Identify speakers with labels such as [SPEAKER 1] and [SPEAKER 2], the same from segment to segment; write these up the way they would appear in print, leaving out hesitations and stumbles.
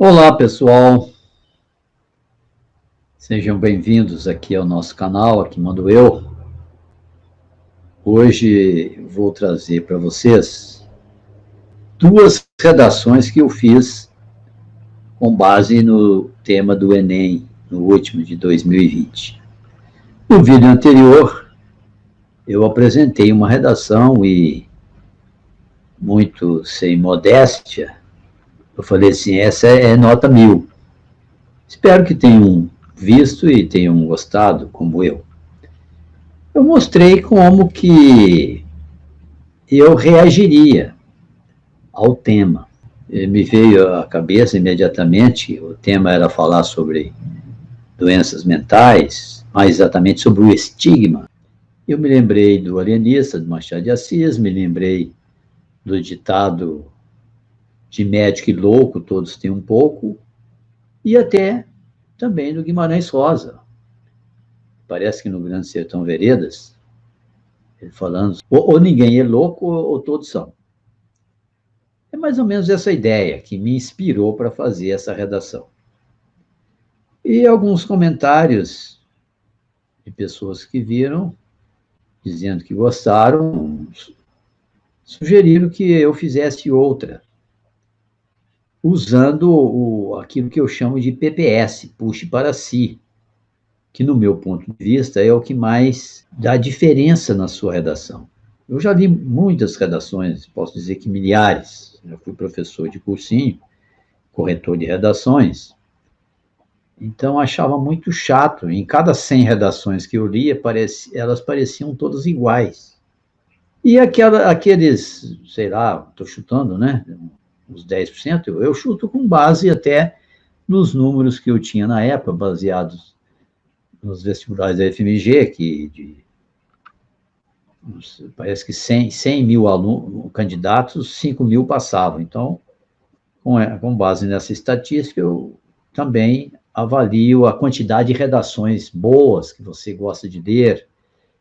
[SPEAKER 1] Olá, pessoal. Sejam bem-vindos aqui ao nosso canal, aqui mando eu. Hoje vou trazer para vocês duas redações que eu fiz com base no tema do Enem, no último de 2020. No vídeo anterior, eu apresentei uma redação e, muito sem modéstia, eu falei assim, essa é nota 1000. Espero que tenham visto e tenham gostado, como eu. Eu mostrei como que eu reagiria ao tema. Me veio à cabeça imediatamente, o tema era falar sobre doenças mentais, mais exatamente sobre o estigma. Eu me lembrei do Alienista, de Machado de Assis, me lembrei do ditado de médico e louco, todos têm um pouco, e até também do Guimarães Rosa. Parece que no Grande Sertão Veredas, ele falando, ou ninguém é louco, ou todos são. É mais ou menos essa ideia que me inspirou para fazer essa redação. E alguns comentários de pessoas que viram, dizendo que gostaram, sugeriram que eu fizesse outra, usando aquilo que eu chamo de PPS, puxe para si, que no meu ponto de vista é o que mais dá diferença na sua redação. Eu já li muitas redações, posso dizer que milhares, já fui professor de cursinho, corretor de redações, então achava muito chato. Em cada 100 redações que eu lia, elas pareciam todas iguais. E aqueles, sei lá, estou chutando, né? Os 10%, eu chuto com base até nos números que eu tinha na época, baseados nos vestibulares da FMG, parece que 100 mil candidatos, 5 mil passavam. Então, com base nessa estatística, eu também avalio a quantidade de redações boas que você gosta de ler,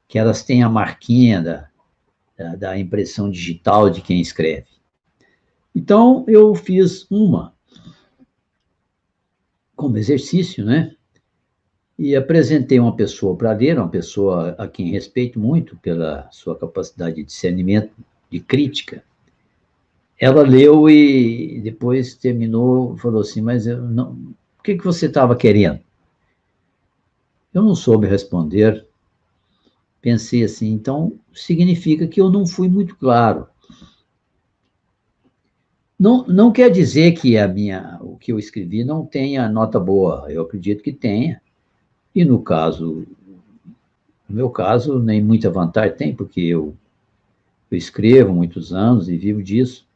[SPEAKER 1] que elas têm a marquinha da impressão digital de quem escreve. Então, eu fiz uma como exercício, né? E apresentei uma pessoa para ler, uma pessoa a quem respeito muito pela sua capacidade de discernimento, de crítica. Ela leu e depois terminou, falou assim, mas eu não, o que você estava querendo? Eu não soube responder. Pensei assim, então significa que eu não fui muito claro. Não quer dizer que o que eu escrevi não tenha nota boa. Eu acredito que tenha. E no meu caso, nem muita vantagem tem, porque eu escrevo muitos anos e vivo disso.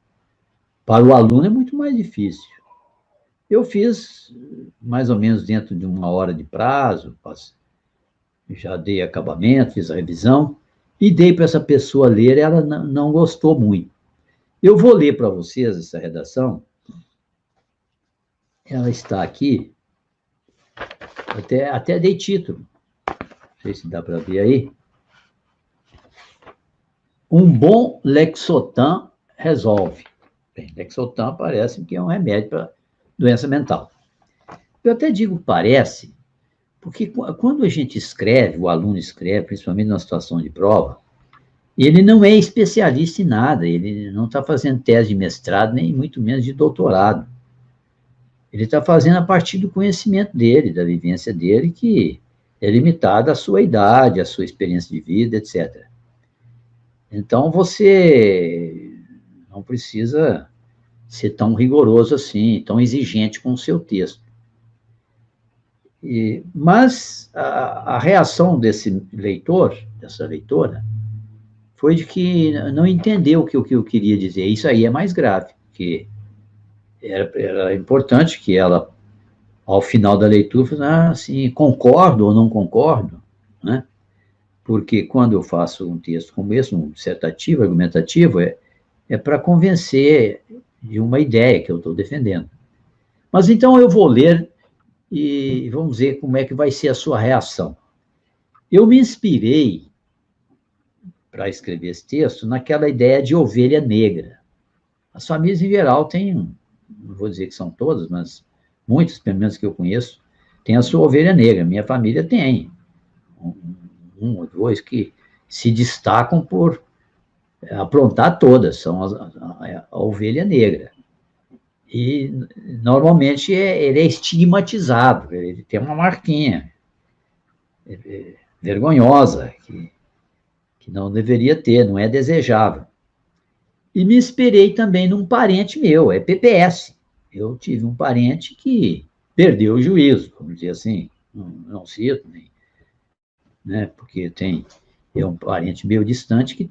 [SPEAKER 1] Para o aluno é muito mais difícil. Eu fiz mais ou menos dentro de 1 hora de prazo, já dei acabamento, fiz a revisão, e dei para essa pessoa ler, ela não gostou muito. Eu vou ler para vocês essa redação, ela está aqui, até dei título, não sei se dá para ver aí. Um bom Lexotan resolve. Bem, Lexotan parece que é um remédio para doença mental. Eu até digo parece, porque quando a gente escreve, o aluno escreve, principalmente na situação de prova, ele não é especialista em nada, ele não está fazendo tese de mestrado, nem muito menos de doutorado. Ele está fazendo a partir do conhecimento dele, da vivência dele, que é limitada à sua idade, à sua experiência de vida, etc. Então, você não precisa ser tão rigoroso assim, tão exigente com o seu texto. Mas a reação desse leitor, dessa leitora, foi de que não entendeu o que eu queria dizer. Isso aí é mais grave, porque era importante que ela, ao final da leitura, falasse, assim, concordo ou não concordo, né? Porque quando eu faço um texto como esse, um dissertativo, argumentativo, é para convencer de uma ideia que eu estou defendendo. Mas então eu vou ler e vamos ver como é que vai ser a sua reação. Eu me inspirei para escrever esse texto naquela ideia de ovelha negra. As famílias, em geral, têm, não vou dizer que são todas, mas muitos, pelo menos que eu conheço, têm a sua ovelha negra. Minha família tem um ou dois que se destacam por aprontar todas, são a ovelha negra. E, normalmente, ele é estigmatizado, ele tem uma marquinha vergonhosa, que não deveria ter, não é desejável. E me inspirei também num parente meu, é PPS. Eu tive um parente que perdeu o juízo, vamos dizer assim, não cito, né, porque é um parente meu distante que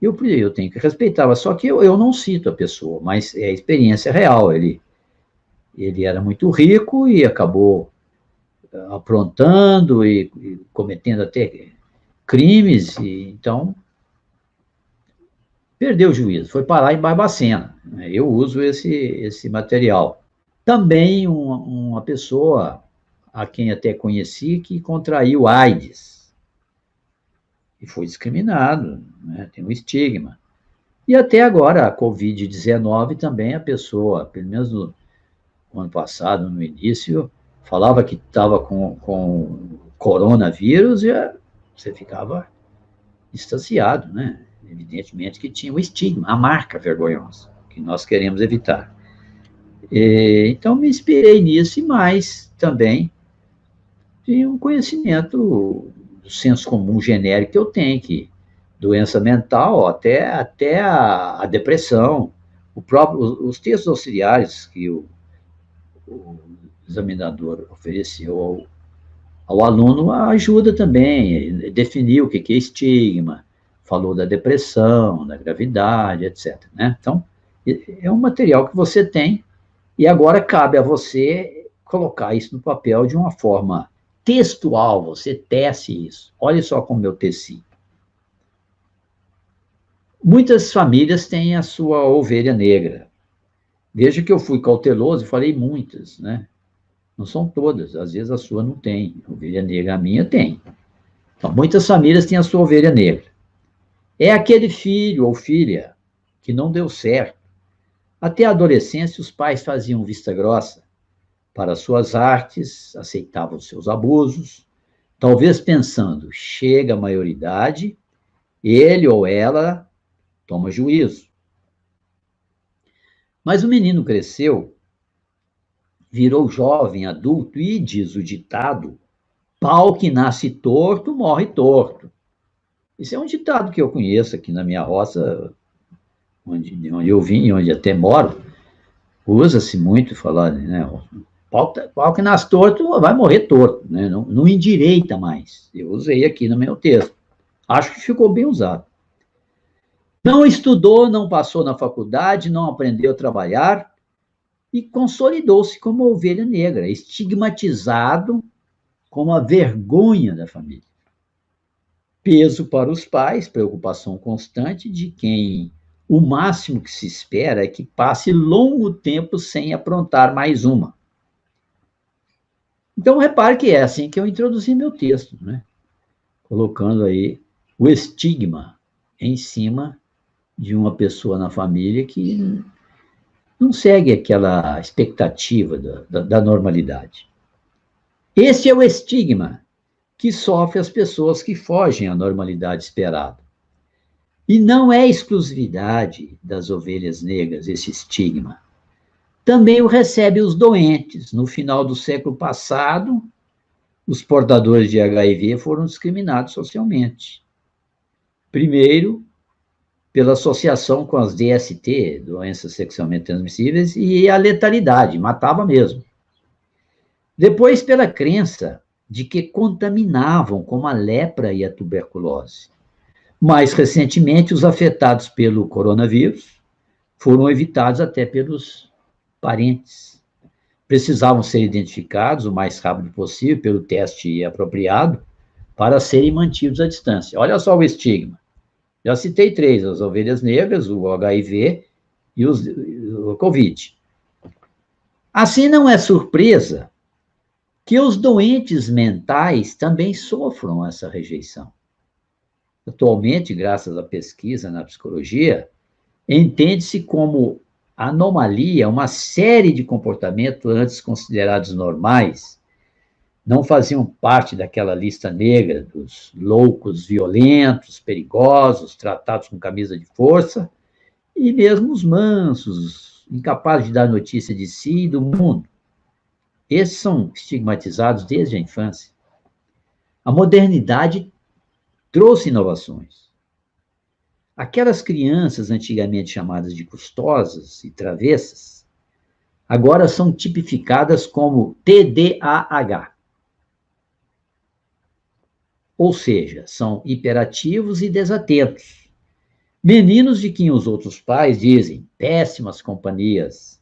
[SPEAKER 1] eu tenho que respeitar, só que eu não cito a pessoa, mas é a experiência real. Ele era muito rico e acabou aprontando e cometendo até crimes, e então perdeu o juízo, foi parar em Barbacena. Eu uso esse material. Também uma pessoa a quem até conheci que contraiu AIDS e foi discriminado, né? Tem um estigma. E até agora, a Covid-19 também, a pessoa, pelo menos no ano passado, no início, falava que estava com coronavírus e você ficava distanciado, né? Evidentemente que tinha o estigma, a marca vergonhosa, que nós queremos evitar. Então, me inspirei nisso e mais também de um conhecimento do senso comum genérico que eu tenho, que doença mental, até a depressão, os textos auxiliares que o examinador ofereceu ao aluno ajuda também, definiu o que é estigma, falou da depressão, da gravidade, etc. Né? Então, é um material que você tem e agora cabe a você colocar isso no papel de uma forma textual, você tece isso. Olha só como eu teci. Muitas famílias têm a sua ovelha negra. Veja que eu fui cauteloso e falei muitas, né? Não são todas, às vezes a sua não tem. Ovelha negra, a minha tem. Então, muitas famílias têm a sua ovelha negra. É aquele filho ou filha que não deu certo. Até a adolescência, os pais faziam vista grossa para suas artes, aceitavam seus abusos, talvez pensando, chega a maioridade, ele ou ela toma juízo. Mas o menino cresceu, virou jovem, adulto, e diz o ditado, pau que nasce torto, morre torto. Esse é um ditado que eu conheço aqui na minha roça, onde eu vim, onde até moro, usa-se muito falar, né? Pau que nasce torto vai morrer torto, né? Não endireita mais. Eu usei aqui no meu texto. Acho que ficou bem usado. Não estudou, não passou na faculdade, não aprendeu a trabalhar e consolidou-se como ovelha negra, estigmatizado como a vergonha da família. Peso para os pais, preocupação constante de quem o máximo que se espera é que passe longo tempo sem aprontar mais uma. Então, repare que é assim que eu introduzi meu texto, né? Colocando aí o estigma em cima de uma pessoa na família que não segue aquela expectativa da normalidade. Esse é o estigma que sofre as pessoas que fogem à normalidade esperada. E não é exclusividade das ovelhas negras esse estigma. Também o recebem os doentes. No final do século passado, os portadores de HIV foram discriminados socialmente. Primeiro, pela associação com as DST, doenças sexualmente transmissíveis, e a letalidade, matava mesmo. Depois, pela crença de que contaminavam, como a lepra e a tuberculose. Mais recentemente, os afetados pelo coronavírus foram evitados até pelos parentes. Precisavam ser identificados o mais rápido possível pelo teste apropriado para serem mantidos à distância. Olha só o estigma. Já citei 3, as ovelhas negras, o HIV e o Covid. Assim, não é surpresa que os doentes mentais também sofram essa rejeição. Atualmente, graças à pesquisa na psicologia, entende-se como A anomalia é uma série de comportamentos antes considerados normais, não faziam parte daquela lista negra dos loucos, violentos, perigosos, tratados com camisa de força, e mesmo os mansos, incapazes de dar notícia de si e do mundo. Esses são estigmatizados desde a infância. A modernidade trouxe inovações. Aquelas crianças antigamente chamadas de custosas e travessas, agora são tipificadas como TDAH. Ou seja, são hiperativos e desatentos. Meninos de quem os outros pais dizem péssimas companhias.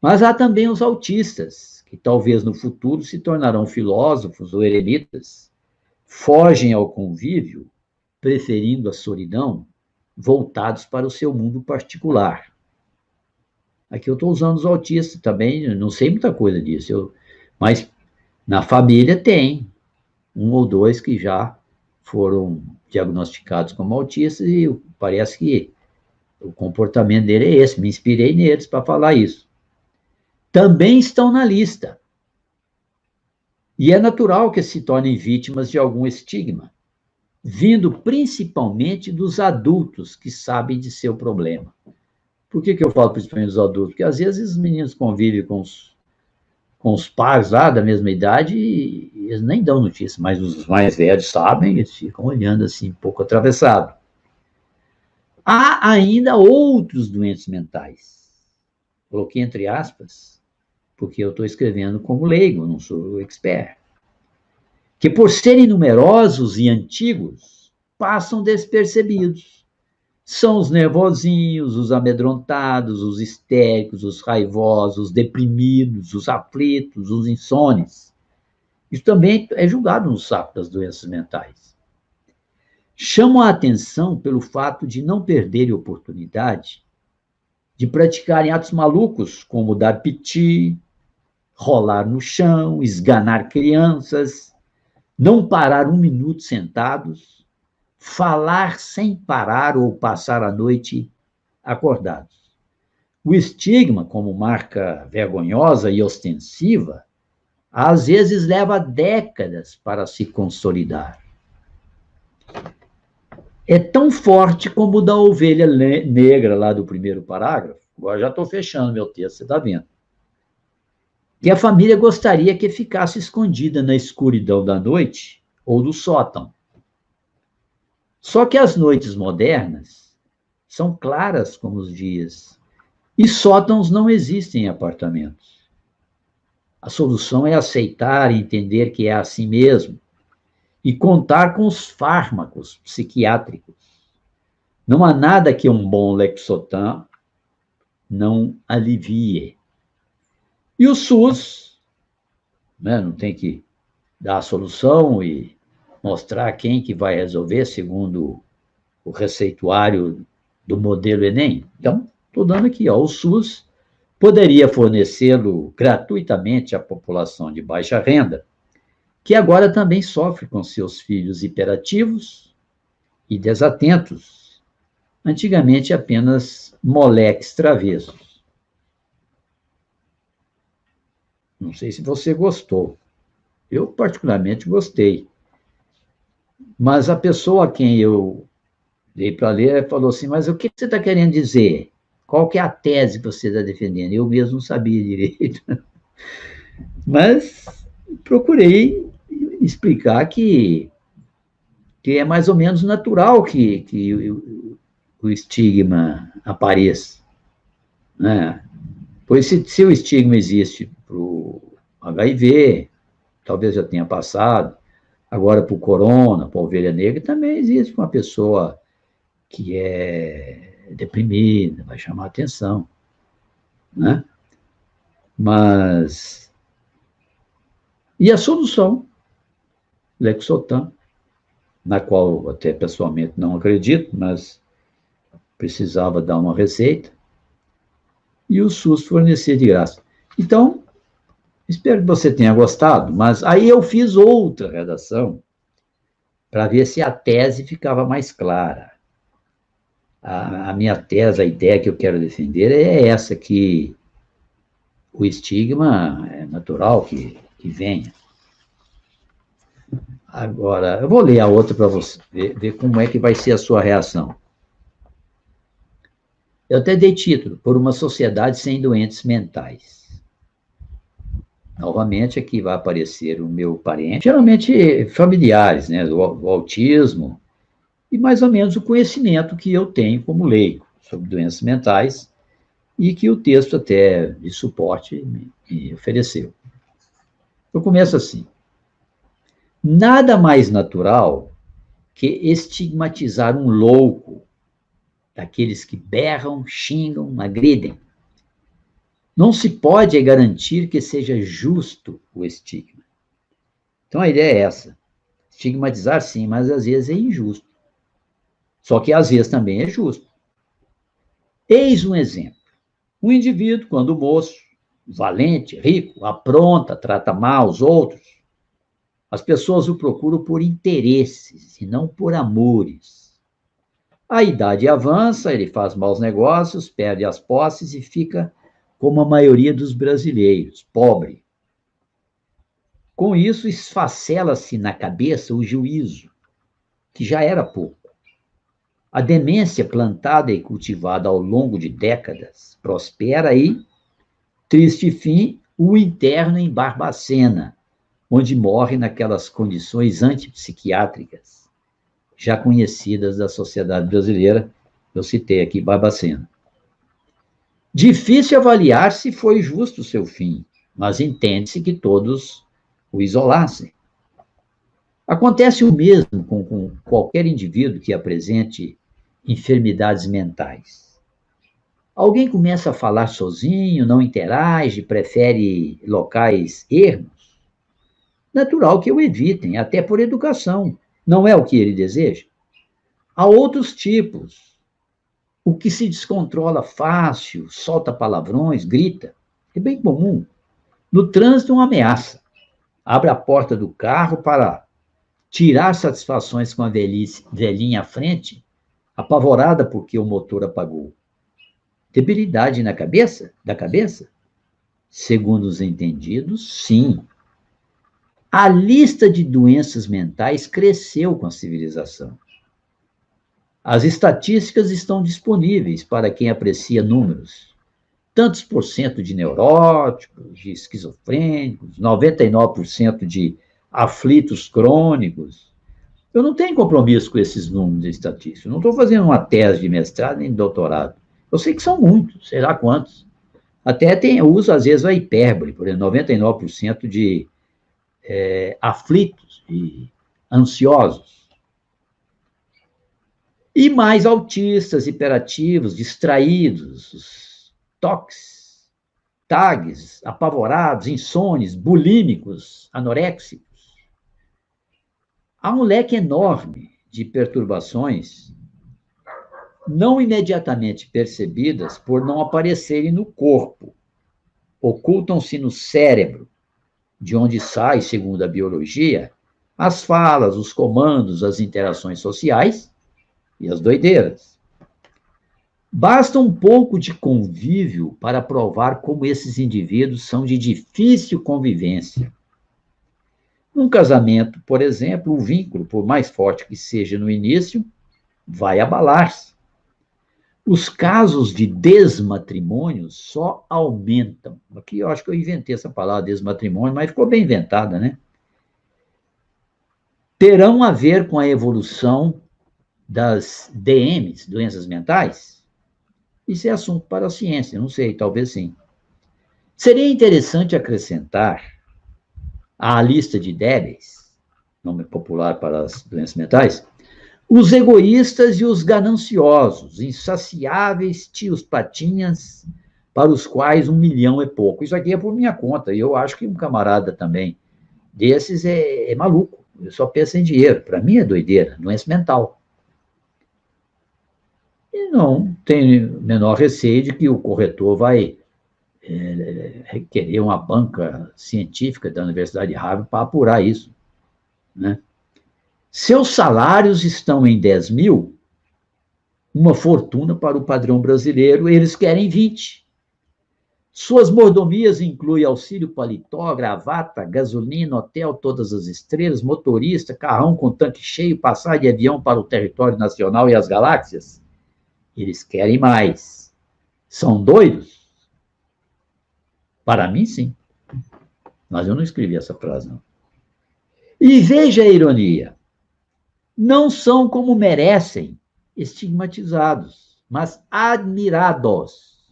[SPEAKER 1] Mas há também os autistas, que talvez no futuro se tornarão filósofos ou eremitas, fogem ao convívio, preferindo a solidão, voltados para o seu mundo particular. Aqui eu estou usando os autistas também, não sei muita coisa disso, mas na família tem um ou dois que já foram diagnosticados como autistas e parece que o comportamento dele é esse, me inspirei neles para falar isso. Também estão na lista. E é natural que se tornem vítimas de algum estigma, vindo principalmente dos adultos que sabem de seu problema. Por que eu falo principalmente dos adultos? Porque às vezes os meninos convivem com os pais lá da mesma idade e eles nem dão notícia, mas os mais velhos sabem, eles ficam olhando assim, um pouco atravessado. Há ainda outros doentes mentais. Coloquei entre aspas, porque eu estou escrevendo como leigo, não sou expert. Que por serem numerosos e antigos, passam despercebidos. São os nervosinhos, os amedrontados, os histéricos, os raivosos, os deprimidos, os aflitos, os insones. Isso também é julgado no saco das doenças mentais. Chamam a atenção pelo fato de não perderem oportunidade de praticarem atos malucos, como dar piti, rolar no chão, esganar crianças, não parar um minuto sentados, falar sem parar ou passar a noite acordados. O estigma, como marca vergonhosa e ostensiva, às vezes leva décadas para se consolidar. É tão forte como o da ovelha negra lá do primeiro parágrafo. Agora já estou fechando meu texto, você está vendo. Que a família gostaria que ficasse escondida na escuridão da noite ou do sótão. Só que as noites modernas são claras como os dias, e sótãos não existem em apartamentos. A solução é aceitar e entender que é assim mesmo, e contar com os fármacos psiquiátricos. Não há nada que um bom Lexotan não alivie. E o SUS, né, não tem que dar a solução e mostrar quem que vai resolver segundo o receituário do modelo Enem. Então, estou dando aqui, ó, o SUS poderia fornecê-lo gratuitamente à população de baixa renda, que agora também sofre com seus filhos hiperativos e desatentos, antigamente apenas moleques travessos. Não sei se você gostou. Eu, particularmente, gostei. Mas a pessoa a quem eu dei para ler falou assim, mas o que você está querendo dizer? Qual que é a tese que você está defendendo? Eu mesmo não sabia direito. Mas procurei explicar que é mais ou menos natural que o estigma apareça. Né? Pois se o estigma existe para o HIV, talvez já tenha passado, agora para o corona, para a ovelha negra, também existe uma pessoa que é deprimida, vai chamar atenção. Né? Mas... E a solução? Lexotan, na qual até pessoalmente não acredito, mas precisava dar uma receita, e o SUS fornecia de graça. Então, espero que você tenha gostado, mas aí eu fiz outra redação para ver se a tese ficava mais clara. a minha tese, a ideia que eu quero defender é essa, que o estigma é natural que venha. Agora, eu vou ler a outra para você ver como é que vai ser a sua reação. Eu até dei título, Por uma Sociedade Sem Doentes Mentais. Novamente, aqui vai aparecer o meu parente, geralmente familiares, né, do autismo, e mais ou menos o conhecimento que eu tenho como leigo sobre doenças mentais, e que o texto até de suporte me ofereceu. Eu começo assim. Nada mais natural que estigmatizar um louco, daqueles que berram, xingam, agridem. Não se pode garantir que seja justo o estigma. Então a ideia é essa. Estigmatizar sim, mas às vezes é injusto. Só que às vezes também é justo. Eis um exemplo. Um indivíduo, quando moço, valente, rico, apronta, trata mal os outros, as pessoas o procuram por interesses e não por amores. A idade avança, ele faz maus negócios, perde as posses e fica como a maioria dos brasileiros, pobre. Com isso, esfacela-se na cabeça o juízo, que já era pouco. A demência plantada e cultivada ao longo de décadas prospera e, triste fim, o interno em Barbacena, onde morre naquelas condições antipsiquiátricas, já conhecidas da sociedade brasileira. Eu citei aqui Barbacena. Difícil avaliar se foi justo o seu fim, mas entende-se que todos o isolassem. Acontece o mesmo com qualquer indivíduo que apresente enfermidades mentais. Alguém começa a falar sozinho, não interage, prefere locais ermos. Natural que o evitem, até por educação. Não é o que ele deseja? Há outros tipos. O que se descontrola fácil, solta palavrões, grita. É bem comum. No trânsito, uma ameaça. Abre a porta do carro para tirar satisfações com a velhinha à frente, apavorada porque o motor apagou. Debilidade na cabeça? Da cabeça? Segundo os entendidos, sim. A lista de doenças mentais cresceu com a civilização. As estatísticas estão disponíveis para quem aprecia números. Tantos por cento de neuróticos, de esquizofrênicos, 99% de aflitos crônicos. Eu não tenho compromisso com esses números estatísticos. Não estou fazendo uma tese de mestrado nem de doutorado. Eu sei que são muitos, sei lá quantos. Até eu uso, às vezes, a hipérbole, por exemplo, 99% de aflitos e ansiosos. E mais autistas, hiperativos, distraídos, toques, tags, apavorados, insones, bulímicos, anoréxicos. Há um leque enorme de perturbações não imediatamente percebidas por não aparecerem no corpo. Ocultam-se no cérebro, de onde sai, segundo a biologia, as falas, os comandos, as interações sociais e as doideiras. Basta um pouco de convívio para provar como esses indivíduos são de difícil convivência. Num casamento, por exemplo, o vínculo, por mais forte que seja no início, vai abalar-se. Os casos de desmatrimônio só aumentam. Aqui eu acho que eu inventei essa palavra, desmatrimônio, mas ficou bem inventada, né? Terão a ver com a evolução das DMs, doenças mentais? Isso é assunto para a ciência, não sei, talvez sim. Seria interessante acrescentar à lista de débeis, nome popular para as doenças mentais, os egoístas e os gananciosos, insaciáveis tios patinhas, para os quais 1 milhão é pouco. Isso aqui é por minha conta, e eu acho que um camarada também desses é maluco, ele só pensa em dinheiro. Para mim é doideira, doença mental. E não tem menor receio de que o corretor vai requerer uma banca científica da Universidade de Harvard para apurar isso, né? Seus salários estão em 10 mil, uma fortuna para o padrão brasileiro, eles querem 20. Suas mordomias incluem auxílio paletó, gravata, gasolina, hotel, todas as estrelas, motorista, carrão com tanque cheio, passagem de avião para o território nacional e as galáxias. Eles querem mais. São doidos? Para mim, sim. Mas eu não escrevi essa frase, não. E veja a ironia. Não são como merecem, estigmatizados, mas admirados,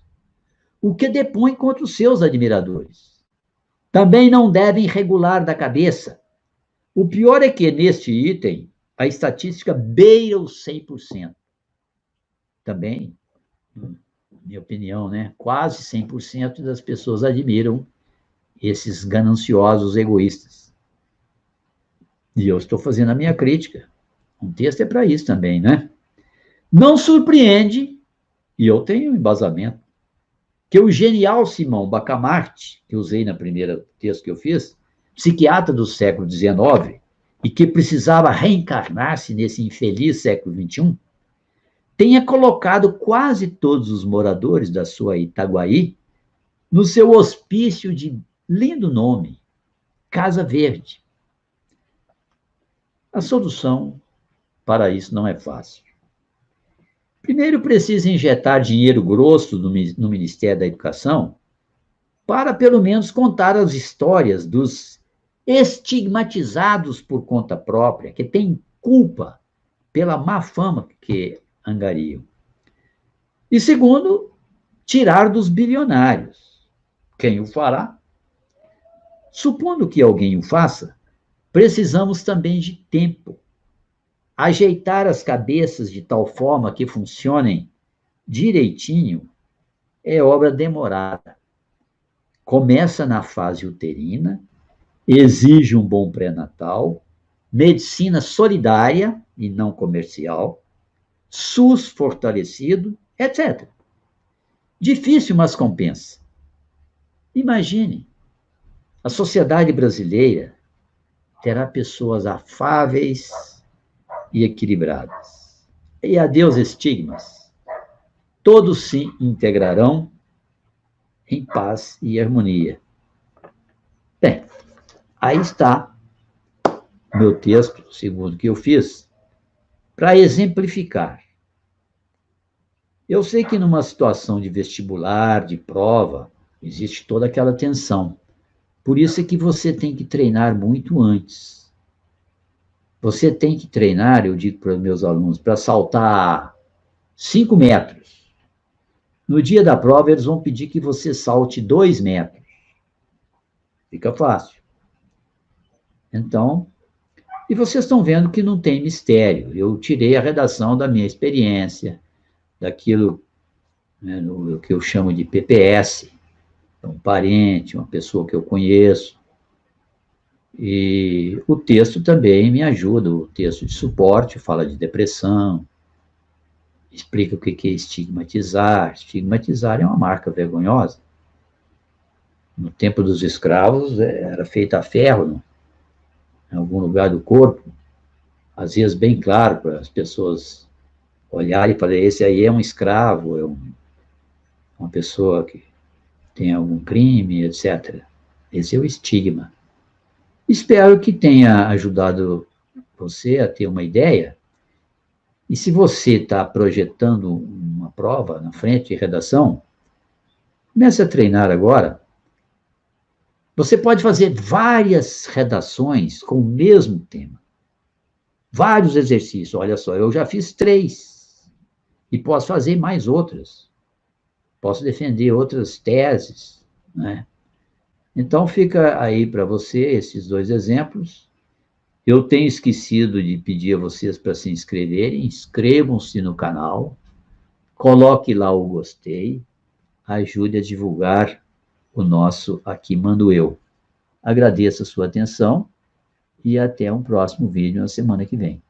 [SPEAKER 1] o que depõe contra os seus admiradores. Também não devem regular da cabeça. O pior é que, neste item, a estatística beira os 100%. Também, minha opinião, né? Quase 100% das pessoas admiram esses gananciosos egoístas. E eu estou fazendo a minha crítica. Um texto é para isso também, né? Não surpreende, e eu tenho embasamento, que o genial Simão Bacamarte, que usei na primeira texto que eu fiz, psiquiatra do século XIX, e que precisava reencarnar-se nesse infeliz século XXI, tenha colocado quase todos os moradores da sua Itaguaí no seu hospício de lindo nome, Casa Verde. A solução para isso não é fácil. Primeiro, precisa injetar dinheiro grosso no Ministério da Educação para, pelo menos, contar as histórias dos estigmatizados por conta própria, que têm culpa pela má fama que angariam. E segundo, tirar dos bilionários. Quem o fará? Supondo que alguém o faça, precisamos também de tempo. Ajeitar as cabeças de tal forma que funcionem direitinho é obra demorada. Começa na fase uterina, exige um bom pré-natal, medicina solidária e não comercial, SUS fortalecido, etc. Difícil, mas compensa. Imagine, a sociedade brasileira terá pessoas afáveis e equilibradas. E adeus estigmas. Todos se integrarão em paz e harmonia. Bem, aí está meu texto, segundo que eu fiz, para exemplificar. Eu sei que numa situação de vestibular, de prova, existe toda aquela tensão. Por isso é que você tem que treinar muito antes. Você tem que treinar, eu digo para os meus alunos, para saltar 5 metros. No dia da prova, eles vão pedir que você salte 2 metros. Fica fácil. Então, e vocês estão vendo que não tem mistério. Eu tirei a redação da minha experiência, daquilo, né, que eu chamo de PPS, um parente, uma pessoa que eu conheço. E o texto também me ajuda, o texto de suporte fala de depressão, explica o que é estigmatizar. Estigmatizar é uma marca vergonhosa. No tempo dos escravos, era feita a ferro, em algum lugar do corpo, às vezes bem claro para as pessoas olharem e falarem, esse aí é um escravo, é uma pessoa que tem algum crime, etc. Esse é o estigma. Espero que tenha ajudado você a ter uma ideia. E se você está projetando uma prova na frente de redação, comece a treinar agora. Você pode fazer várias redações com o mesmo tema. Vários exercícios. Olha só, eu já fiz 3. E posso fazer mais outras. Posso defender outras teses, né? Então, fica aí para você esses 2 exemplos. Eu tenho esquecido de pedir a vocês para se inscreverem. Inscrevam-se no canal. Coloque lá o gostei. Ajude a divulgar o nosso Aqui Mando Eu. Agradeço a sua atenção e até um próximo vídeo na semana que vem.